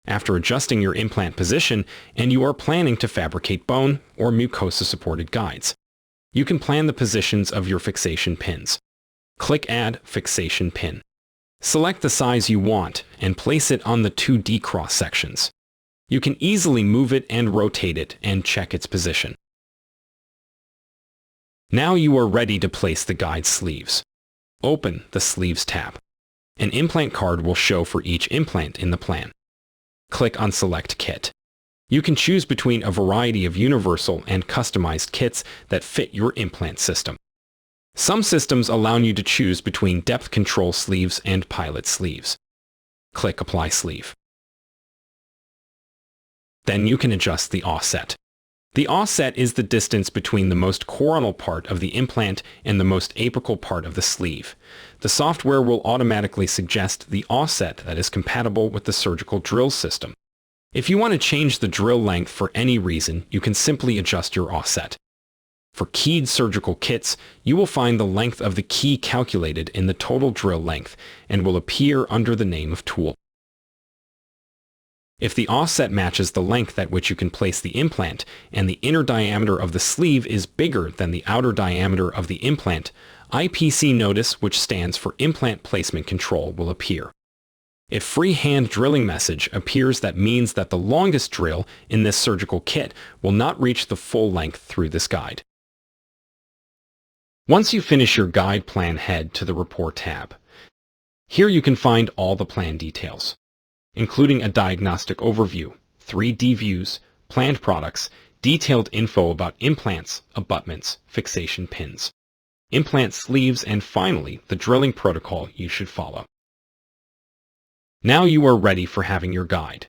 After adjusting your implant position and you are planning to fabricate bone or mucosa-supported guides, you can plan the positions of your fixation pins. Click Add Fixation Pin. Select the size you want and place it on the 2D cross sections. You can easily move it and rotate it and check its position. Now you are ready to place the guide sleeves. Open the Sleeves tab. An implant card will show for each implant in the plan. Click on Select Kit. You can choose between a variety of universal and customized kits that fit your implant system. Some systems allow you to choose between depth control sleeves and pilot sleeves. Click Apply Sleeve. Then you can adjust the offset. The offset is the distance between the most coronal part of the implant and the most apical part of the sleeve. The software will automatically suggest the offset that is compatible with the surgical drill system. If you want to change the drill length for any reason, you can simply adjust your offset. For keyed surgical kits, you will find the length of the key calculated in the total drill length and will appear under the name of tool. If the offset matches the length at which you can place the implant and the inner diameter of the sleeve is bigger than the outer diameter of the implant, IPC notice, which stands for Implant Placement Control, will appear. If freehand drilling message appears, that means that the longest drill in this surgical kit will not reach the full length through this guide. Once you finish your guide plan, head to the Report tab. Here you can find all the plan details, including a diagnostic overview, 3D views, planned products, detailed info about implants, abutments, fixation pins, implant sleeves, and finally, the drilling protocol you should follow. Now you are ready for having your guide.